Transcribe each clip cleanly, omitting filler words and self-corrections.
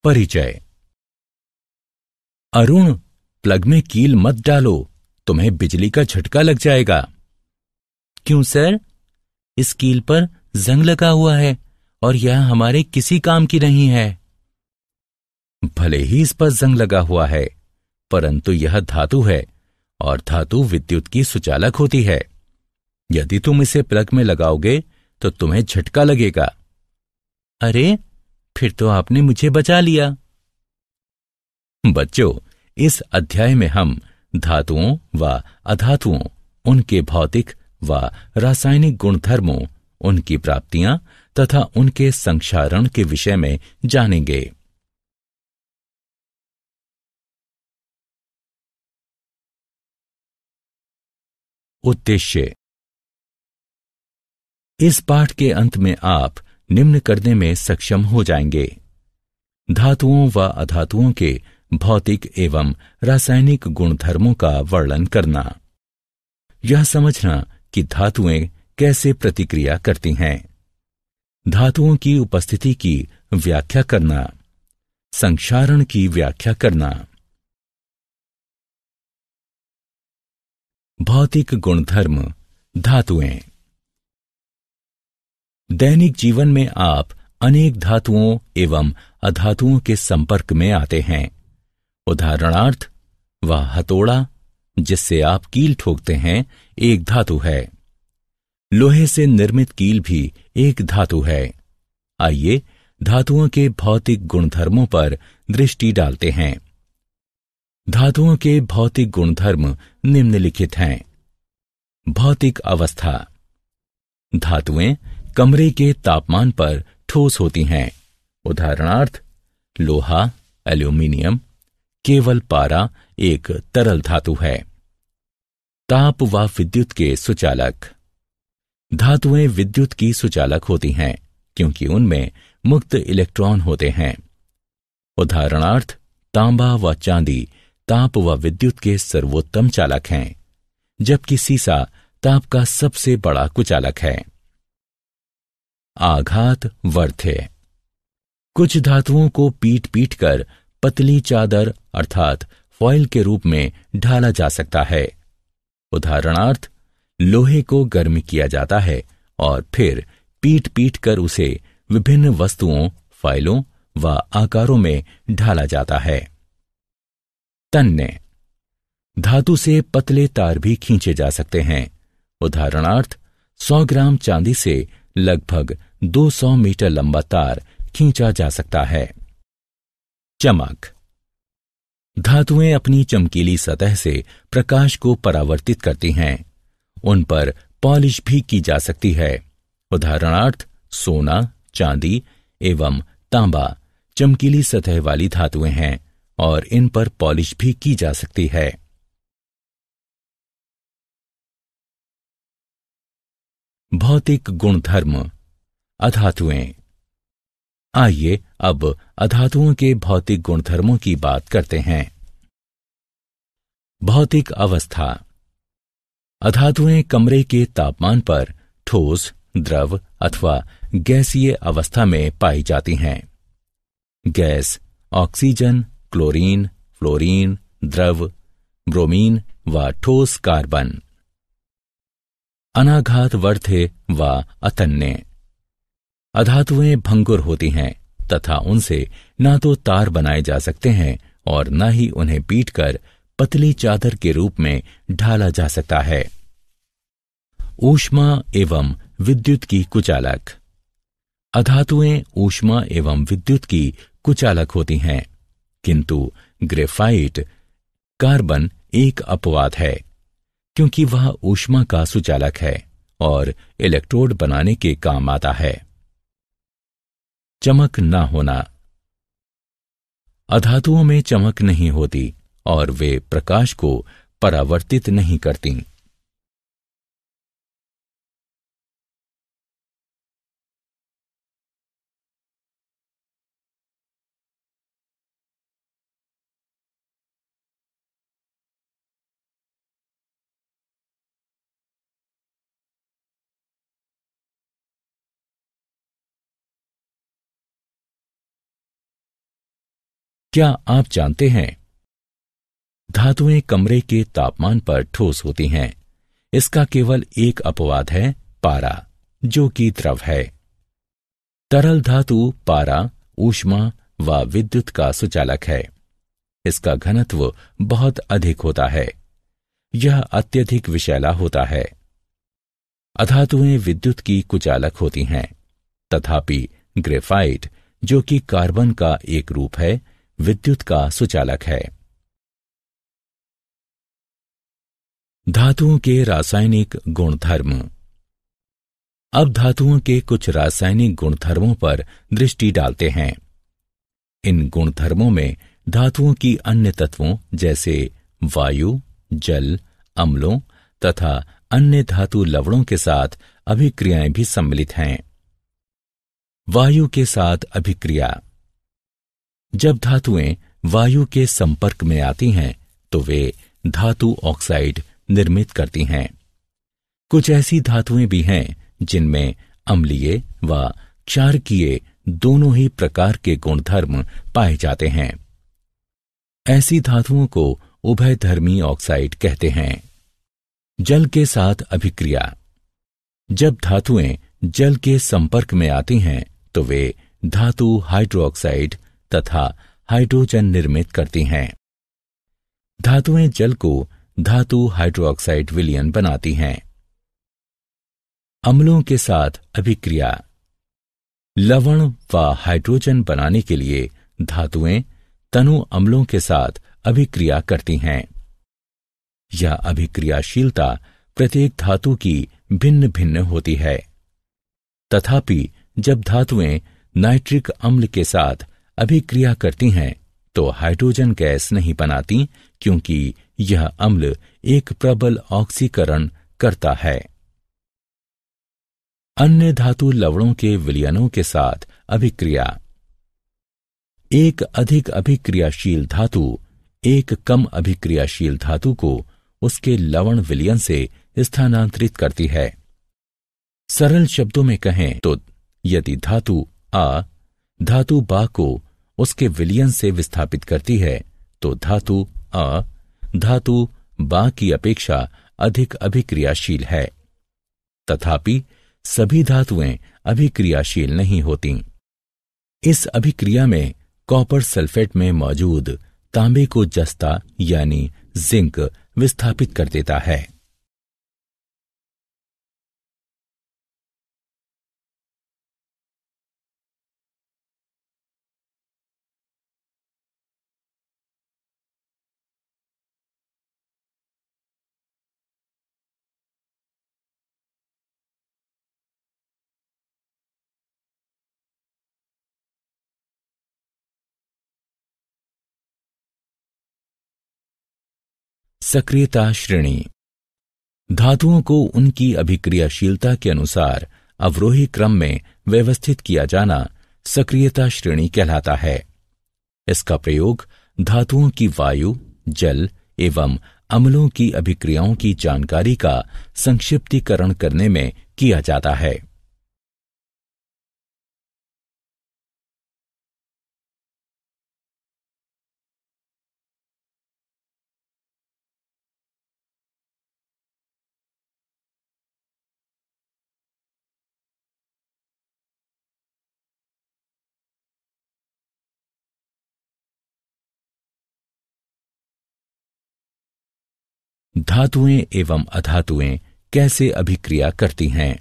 परिचय। अरुण, प्लग में कील मत डालो, तुम्हें बिजली का झटका लग जाएगा। क्यों सर? इस कील पर जंग लगा हुआ है और यह हमारे किसी काम की नहीं है। भले ही इस पर जंग लगा हुआ है, परंतु यह धातु है और धातु विद्युत की सुचालक होती है। यदि तुम इसे प्लग में लगाओगे तो तुम्हें झटका लगेगा। अरे, फिर तो आपने मुझे बचा लिया। बच्चों, इस अध्याय में हम धातुओं व अधातुओं, उनके भौतिक व रासायनिक गुणधर्मों, उनकी प्राप्तियां तथा उनके संक्षारण के विषय में जानेंगे। उद्देश्य। इस पाठ के अंत में आप निम्न करने में सक्षम हो जाएंगे: धातुओं व अधातुओं के भौतिक एवं रासायनिक गुणधर्मों का वर्णन करना, यह समझना कि धातुएं कैसे प्रतिक्रिया करती हैं, धातुओं की उपस्थिति की व्याख्या करना, संक्षारण की व्याख्या करना। भौतिक गुणधर्म धातुएं। दैनिक जीवन में आप अनेक धातुओं एवं अधातुओं के संपर्क में आते हैं। उदाहरणार्थ, वह हथौड़ा जिससे आप कील ठोकते हैं एक धातु है। लोहे से निर्मित कील भी एक धातु है। आइए धातुओं के भौतिक गुणधर्मों पर दृष्टि डालते हैं। धातुओं के भौतिक गुणधर्म निम्नलिखित हैं। भौतिक अवस्था। धातुएं कमरे के तापमान पर ठोस होती हैं। उदाहरणार्थ, लोहा, एल्यूमीनियम। केवल पारा एक तरल धातु है। ताप व विद्युत के सुचालक। धातुएं विद्युत की सुचालक होती हैं क्योंकि उनमें मुक्त इलेक्ट्रॉन होते हैं। उदाहरणार्थ, तांबा व चांदी ताप व विद्युत के सर्वोत्तम चालक हैं, जबकि सीसा ताप का सबसे बड़ा कुचालक है। आघात वर्ध्य। कुछ धातुओं को पीट पीट कर पतली चादर अर्थात फॉइल के रूप में ढाला जा सकता है। उदाहरणार्थ, लोहे को गर्म किया जाता है और फिर पीट पीट कर उसे विभिन्न वस्तुओं, फाइलों व आकारों में ढाला जाता है। तन्य। धातु से पतले तार भी खींचे जा सकते हैं। उदाहरणार्थ, 100 ग्राम चांदी से लगभग 200 मीटर लंबा तार खींचा जा सकता है। चमक। धातुएं अपनी चमकीली सतह से प्रकाश को परावर्तित करती हैं। उन पर पॉलिश भी की जा सकती है। उदाहरणार्थ, सोना, चांदी एवं तांबा चमकीली सतह वाली धातुएं हैं और इन पर पॉलिश भी की जा सकती है। भौतिक गुणधर्म अधातुएं। आइए अब अधातुओं के भौतिक गुणधर्मों की बात करते हैं। भौतिक अवस्था। अधातुएं कमरे के तापमान पर ठोस, द्रव अथवा गैसीय अवस्था में पाई जाती हैं। गैस ऑक्सीजन, क्लोरीन, फ्लोरीन, द्रव ब्रोमीन व ठोस कार्बन। अनाघात वर्ध्य व अतन्य। अधातुएं भंगुर होती हैं तथा उनसे ना तो तार बनाए जा सकते हैं और न ही उन्हें पीटकर पतली चादर के रूप में ढाला जा सकता है। ऊष्मा एवं विद्युत की कुचालक। अधातुएं ऊष्मा एवं विद्युत की कुचालक होती हैं, किंतु ग्रेफाइट कार्बन एक अपवाद है क्योंकि वह ऊष्मा का सुचालक है और इलेक्ट्रोड बनाने के काम आता है। चमक न होना। अधातुओं में चमक नहीं होती और वे प्रकाश को परावर्तित नहीं करती। क्या आप जानते हैं, धातुएं कमरे के तापमान पर ठोस होती हैं। इसका केवल एक अपवाद है, पारा, जो कि द्रव है। तरल धातु पारा ऊष्मा व विद्युत का सुचालक है। इसका घनत्व बहुत अधिक होता है। यह अत्यधिक विषैला होता है। अधातुएं विद्युत की कुचालक होती हैं, तथापि ग्रेफाइट, जो कि कार्बन का एक रूप है, विद्युत का सुचालक है। धातुओं के रासायनिक गुणधर्म। अब धातुओं के कुछ रासायनिक गुणधर्मों पर दृष्टि डालते हैं। इन गुणधर्मों में धातुओं की अन्य तत्वों जैसे वायु, जल, अम्लों तथा अन्य धातु लवणों के साथ अभिक्रियाएं भी सम्मिलित हैं। वायु के साथ अभिक्रिया। जब धातुएं वायु के संपर्क में आती हैं तो वे धातु ऑक्साइड निर्मित करती हैं। कुछ ऐसी धातुएं भी हैं जिनमें अम्लीय व क्षारकीय दोनों ही प्रकार के गुणधर्म पाए जाते हैं। ऐसी धातुओं को उभयधर्मी ऑक्साइड कहते हैं। जल के साथ अभिक्रिया। जब धातुएं जल के संपर्क में आती हैं तो वे धातु हाइड्रोक्साइड तथा हाइड्रोजन निर्मित करती हैं। धातुएं जल को धातु हाइड्रोक्साइड विलयन बनाती हैं। अम्लों के साथ अभिक्रिया। लवण व हाइड्रोजन बनाने के लिए धातुएं तनु अम्लों के साथ अभिक्रिया करती हैं। यह अभिक्रियाशीलता प्रत्येक धातु की भिन्न भिन्न होती है। तथापि जब धातुएं नाइट्रिक अम्ल के साथ अभिक्रिया करती हैं तो हाइड्रोजन गैस नहीं बनाती, क्योंकि यह अम्ल एक प्रबल ऑक्सीकरण करता है। अन्य धातु लवणों के विलयनों के साथ अभिक्रिया। एक अधिक अभिक्रियाशील धातु एक कम अभिक्रियाशील धातु को उसके लवण विलयन से स्थानांतरित करती है। सरल शब्दों में कहें तो यदि धातु आ धातु बा को उसके विलयन से विस्थापित करती है तो धातु आ धातु बा की अपेक्षा अधिक अभिक्रियाशील है। तथापि सभी धातुएं अभिक्रियाशील नहीं होती। इस अभिक्रिया में कॉपर सल्फेट में मौजूद तांबे को जस्ता यानी जिंक विस्थापित कर देता है। सक्रियता श्रेणी। धातुओं को उनकी अभिक्रियाशीलता के अनुसार अवरोही क्रम में व्यवस्थित किया जाना सक्रियता श्रेणी कहलाता है। इसका प्रयोग धातुओं की वायु, जल एवं अम्लों की अभिक्रियाओं की जानकारी का संक्षिप्तीकरण करने में किया जाता है। धातुएं एवं अधातुएं कैसे अभिक्रिया करती हैं?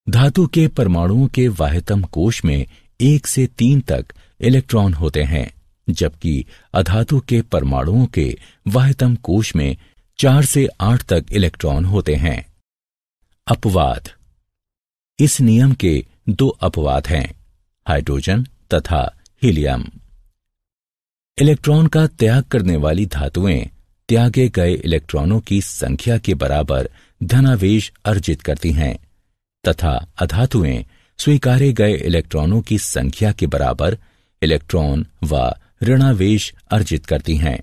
धातु के परमाणुओं के वाह्यतम कोश में 1 से 3 तक इलेक्ट्रॉन होते हैं, जबकि अधातु के परमाणुओं के वाह्यतम कोश में 4 से 8 तक इलेक्ट्रॉन होते हैं। अपवाद। इस नियम के 2 अपवाद हैं, हाइड्रोजन तथा हीलियम। इलेक्ट्रॉन का त्याग करने वाली धातुएं त्यागे गए इलेक्ट्रॉनों की संख्या के बराबर धनावेश अर्जित करती हैं तथा अधातुएं स्वीकारे गए इलेक्ट्रॉनों की संख्या के बराबर इलेक्ट्रॉन व ऋणावेश अर्जित करती हैं।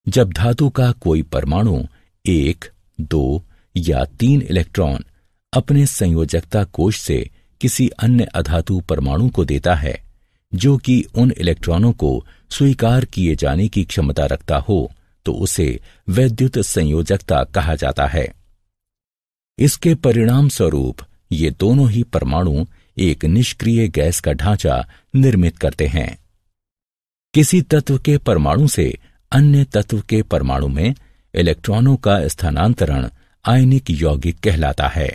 जब धातु का कोई परमाणु 1, 2 या 3 इलेक्ट्रॉन अपने संयोजकता कोश से किसी अन्य अधातु परमाणु को देता है, जो कि उन इलेक्ट्रॉनों को स्वीकार किए जाने की क्षमता रखता हो तो उसे वैद्युत संयोजकता कहा जाता है। इसके परिणाम स्वरूप ये दोनों ही परमाणु एक निष्क्रिय गैस का ढांचा निर्मित करते हैं। किसी तत्व के परमाणु से अन्य तत्व के परमाणु में इलेक्ट्रॉनों का स्थानांतरण आयनिक यौगिक कहलाता है।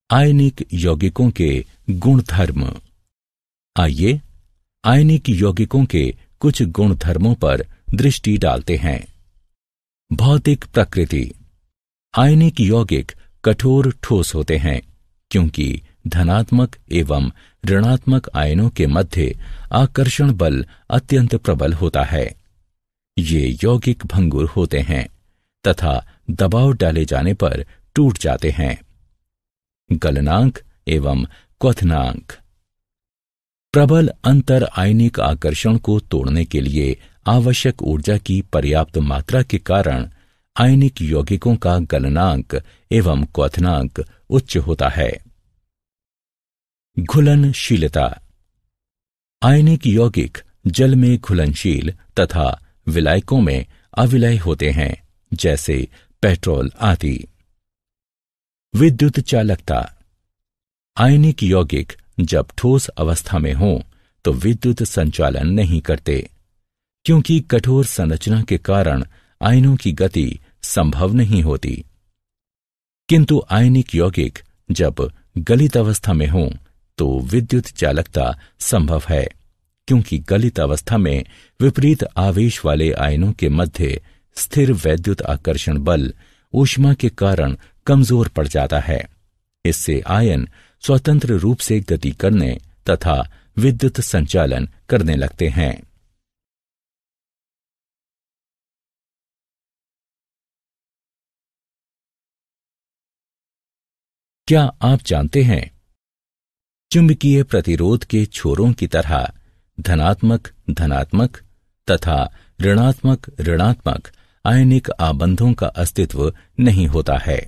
आयनिक यौगिकों के गुणधर्म। आइए आयनिक यौगिकों के कुछ गुणधर्मों पर दृष्टि डालते हैं। भौतिक प्रकृति। आयनिक यौगिक कठोर ठोस होते हैं क्योंकि धनात्मक एवं ऋणात्मक आयनों के मध्य आकर्षण बल अत्यंत प्रबल होता है। ये यौगिक भंगुर होते हैं तथा दबाव डाले जाने पर टूट जाते हैं। गलनांक एवं क्वथनांक। प्रबल अंतर आयनिक आकर्षण को तोड़ने के लिए आवश्यक ऊर्जा की पर्याप्त मात्रा के कारण आयनिक यौगिकों का गलनांक एवं क्वथनांक उच्च होता है। घुलनशीलता। आयनिक यौगिक जल में घुलनशील तथा विलायकों में अविलय होते हैं, जैसे पेट्रोल आदि। विद्युत चालकता। आयनिक यौगिक जब ठोस अवस्था में हों तो विद्युत संचालन नहीं करते क्योंकि कठोर संरचना के कारण आयनों की गति संभव नहीं होती। किंतु आयनिक यौगिक जब गलित अवस्था में हों तो विद्युत चालकता संभव है क्योंकि गलित अवस्था में विपरीत आवेश वाले आयनों के मध्य स्थिर वैद्युत आकर्षण बल ऊष्मा के कारण कमजोर पड़ जाता है। इससे आयन स्वतंत्र रूप से गति करने तथा विद्युत संचालन करने लगते हैं। क्या आप जानते हैं चुंबकीय प्रतिरोध के छोरों की तरह धनात्मक धनात्मक तथा ऋणात्मक ऋणात्मक आयनिक आबंधों का अस्तित्व नहीं होता है।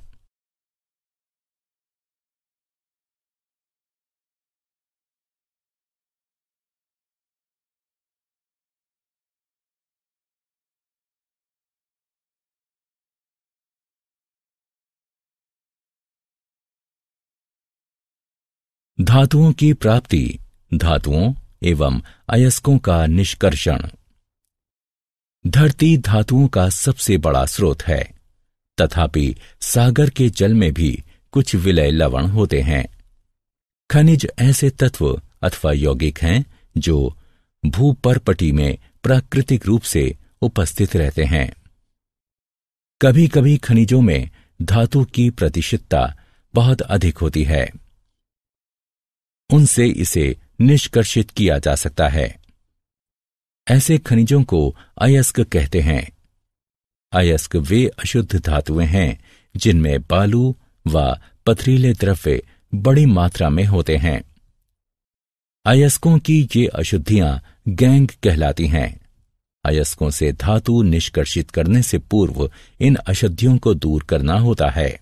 धातुओं की प्राप्ति, धातुओं एवं अयस्कों का निष्कर्षण। धरती धातुओं का सबसे बड़ा स्रोत है, तथापि सागर के जल में भी कुछ विलय लवण होते हैं। खनिज ऐसे तत्व अथवा यौगिक हैं जो भूपर्पटी में प्राकृतिक रूप से उपस्थित रहते हैं। कभी कभी खनिजों में धातु की प्रतिशतता बहुत अधिक होती है, उनसे इसे निष्कर्षित किया जा सकता है। ऐसे खनिजों को अयस्क कहते हैं। अयस्क वे अशुद्ध धातुएं हैं जिनमें बालू व पथरीले द्रव्य बड़ी मात्रा में होते हैं। अयस्कों की ये अशुद्धियां गैंग कहलाती हैं। अयस्कों से धातु निष्कर्षित करने से पूर्व इन अशुद्धियों को दूर करना होता है।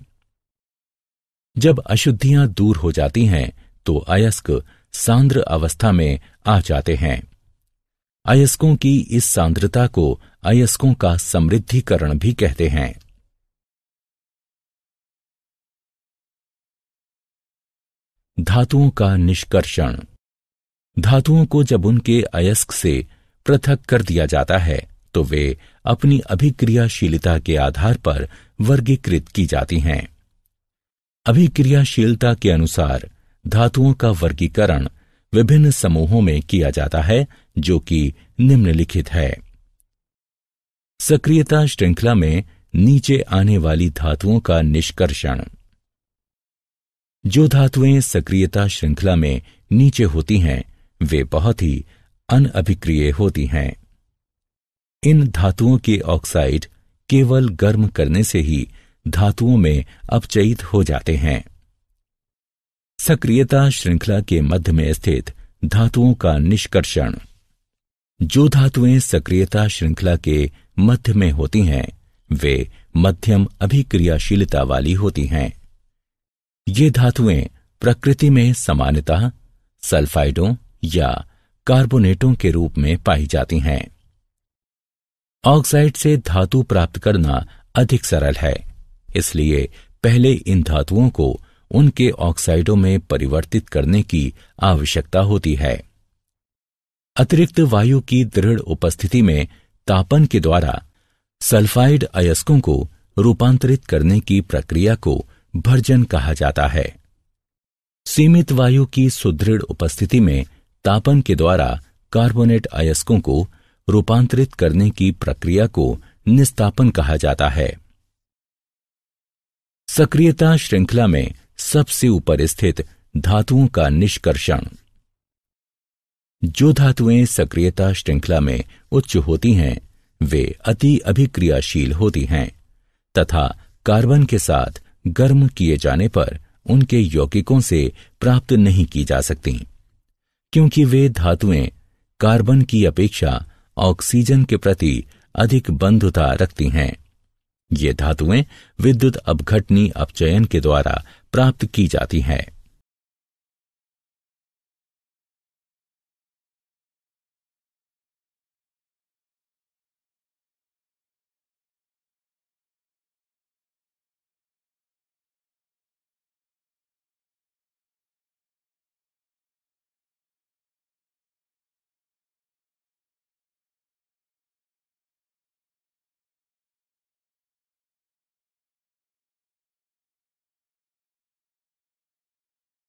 जब अशुद्धियां दूर हो जाती हैं तो अयस्क सांद्र अवस्था में आ जाते हैं। अयस्कों की इस सांद्रता को अयस्कों का समृद्धिकरण भी कहते हैं। धातुओं का निष्कर्षण। धातुओं को जब उनके अयस्क से पृथक कर दिया जाता है तो वे अपनी अभिक्रियाशीलता के आधार पर वर्गीकृत की जाती हैं। अभिक्रियाशीलता के अनुसार धातुओं का वर्गीकरण विभिन्न समूहों में किया जाता है, जो कि निम्नलिखित है। सक्रियता श्रृंखला में नीचे आने वाली धातुओं का निष्कर्षण। जो धातुएं सक्रियता श्रृंखला में नीचे होती हैं वे बहुत ही अनअभिक्रिय होती हैं। इन धातुओं के ऑक्साइड केवल गर्म करने से ही धातुओं में अपचयित हो जाते हैं। सक्रियता श्रृंखला के मध्य में स्थित धातुओं का निष्कर्षण। जो धातुएं सक्रियता श्रृंखला के मध्य में होती हैं वे मध्यम अभिक्रियाशीलता वाली होती हैं। ये धातुएं प्रकृति में सामान्यतः सल्फाइडों या कार्बोनेटों के रूप में पाई जाती हैं। ऑक्साइड से धातु प्राप्त करना अधिक सरल है, इसलिए पहले इन धातुओं को उनके ऑक्साइडों में परिवर्तित करने की आवश्यकता होती है। अतिरिक्त वायु की दृढ़ उपस्थिति में तापन के द्वारा सल्फाइड अयस्कों को रूपांतरित करने की प्रक्रिया को भर्जन कहा जाता है। सीमित वायु की सुदृढ़ उपस्थिति में तापन के द्वारा कार्बोनेट अयस्कों को रूपांतरित करने की प्रक्रिया को निस्तापन कहा जाता है। सक्रियता श्रृंखला में सबसे ऊपर स्थित धातुओं का निष्कर्षण। जो धातुएं सक्रियता श्रृंखला में उच्च होती हैं वे अति अभिक्रियाशील होती हैं तथा कार्बन के साथ गर्म किए जाने पर उनके यौगिकों से प्राप्त नहीं की जा सकती, क्योंकि वे धातुएं कार्बन की अपेक्षा ऑक्सीजन के प्रति अधिक बंधुता रखती हैं। ये धातुएं विद्युत अपघटनी अपचयन के द्वारा प्राप्त की जाती हैं।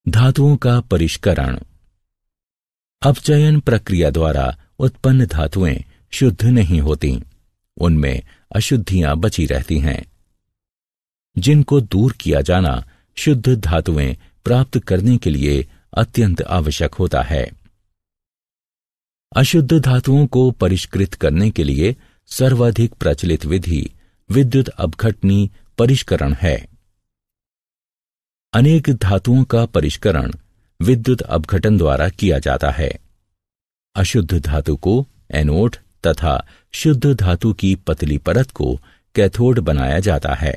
धातुओं का परिष्करण। अपचयन प्रक्रिया द्वारा उत्पन्न धातुएं शुद्ध नहीं होती, उनमें अशुद्धियां बची रहती हैं, जिनको दूर किया जाना शुद्ध धातुएं प्राप्त करने के लिए अत्यंत आवश्यक होता है। अशुद्ध धातुओं को परिष्कृत करने के लिए सर्वाधिक प्रचलित विधि विद्युत अपघटनी परिष्करण है। अनेक धातुओं का परिष्करण विद्युत अपघटन द्वारा किया जाता है। अशुद्ध धातु को एनोड तथा शुद्ध धातु की पतली परत को कैथोड बनाया जाता है।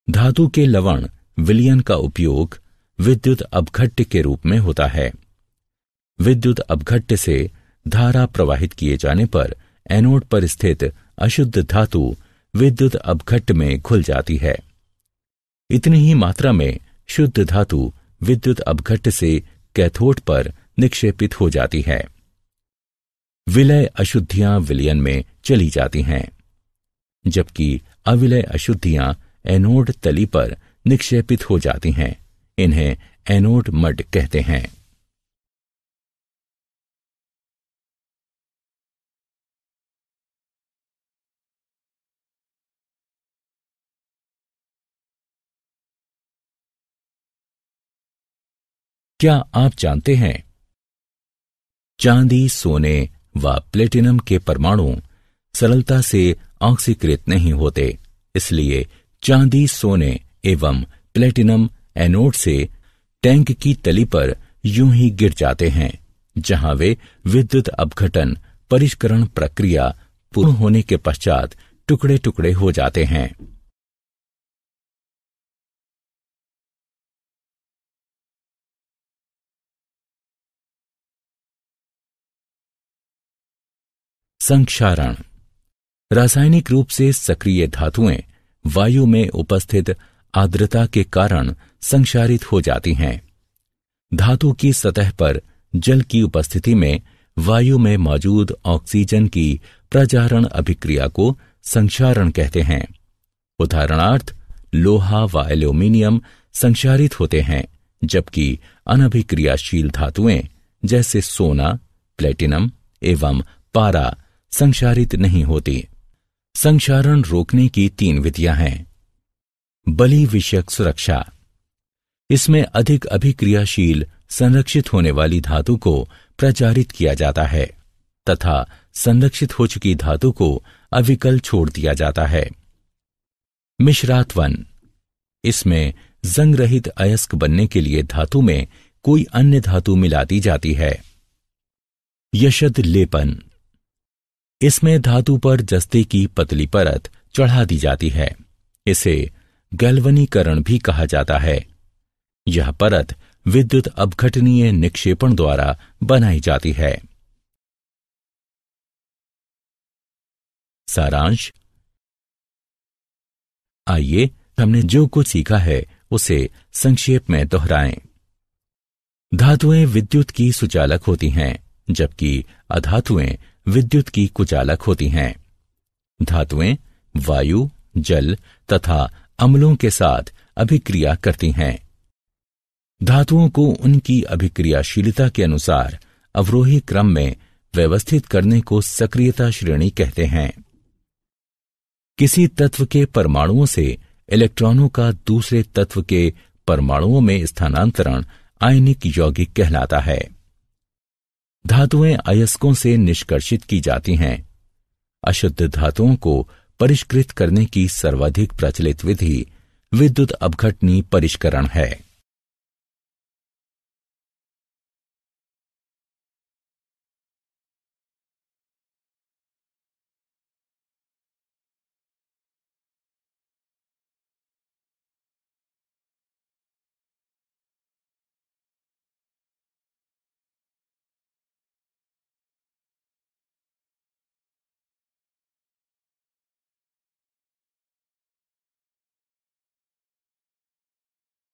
धातु के लवण विलयन का उपयोग विद्युत अपघट्य के रूप में होता है। विद्युत अपघट्य से धारा प्रवाहित किए जाने पर एनोड पर स्थित अशुद्ध धातु विद्युत अपघट्य में घुल जाती है। इतनी ही मात्रा में शुद्ध धातु विद्युत अपघट्य से कैथोड पर निक्षेपित हो जाती है। विलय अशुद्धियां विलयन में चली जाती हैं, जबकि अविलय अशुद्धियां एनोड तली पर निक्षेपित हो जाती हैं। इन्हें एनोड मड कहते हैं। क्या आप जानते हैं चांदी, सोने व प्लेटिनम के परमाणु सरलता से ऑक्सीकृत नहीं होते, इसलिए चांदी, सोने एवं प्लेटिनम एनोड से टैंक की तली पर यूं ही गिर जाते हैं, जहां वे विद्युत अपघटन परिष्करण प्रक्रिया पूर्ण होने के पश्चात टुकड़े टुकड़े हो जाते हैं। संक्षारण। रासायनिक रूप से सक्रिय धातुएं वायु में उपस्थित आर्द्रता के कारण संक्षारित हो जाती हैं। धातु की सतह पर जल की उपस्थिति में वायु में मौजूद ऑक्सीजन की प्रजारण अभिक्रिया को संक्षारण कहते हैं। उदाहरणार्थ लोहा व एल्यूमीनियम संक्षारित होते हैं, जबकि अनभिक्रियाशील धातुएं जैसे सोना, प्लेटिनम एवं पारा संक्षारित नहीं होती। संक्षारण रोकने की 3 विधियां हैं। बलि विषयक सुरक्षा। इसमें अधिक अभिक्रियाशील संरक्षित होने वाली धातु को प्रचारित किया जाता है तथा संरक्षित हो चुकी धातु को अविकल छोड़ दिया जाता है। मिश्रात्वन, इसमें जंग रहित अयस्क बनने के लिए धातु में कोई अन्य धातु मिला दी जाती है। यशद लेपन, इसमें धातु पर जस्ते की पतली परत चढ़ा दी जाती है। इसे गैल्वनीकरण भी कहा जाता है। यह परत विद्युत अपघटनीय निक्षेपण द्वारा बनाई जाती है। सारांश। आइए हमने जो कुछ सीखा है उसे संक्षेप में दोहराएं। धातुएं विद्युत की सुचालक होती हैं, जबकि अधातुएं विद्युत की कुचालक होती हैं। धातुएं वायु, जल तथा अम्लों के साथ अभिक्रिया करती हैं। धातुओं को उनकी अभिक्रियाशीलता के अनुसार अवरोही क्रम में व्यवस्थित करने को सक्रियता श्रेणी कहते हैं। किसी तत्व के परमाणुओं से इलेक्ट्रॉनों का दूसरे तत्व के परमाणुओं में स्थानांतरण आयनिक यौगिक कहलाता है। धातुएं अयस्कों से निष्कर्षित की जाती हैं। अशुद्ध धातुओं को परिष्कृत करने की सर्वाधिक प्रचलित विधि विद्युत अपघटनी परिष्करण है।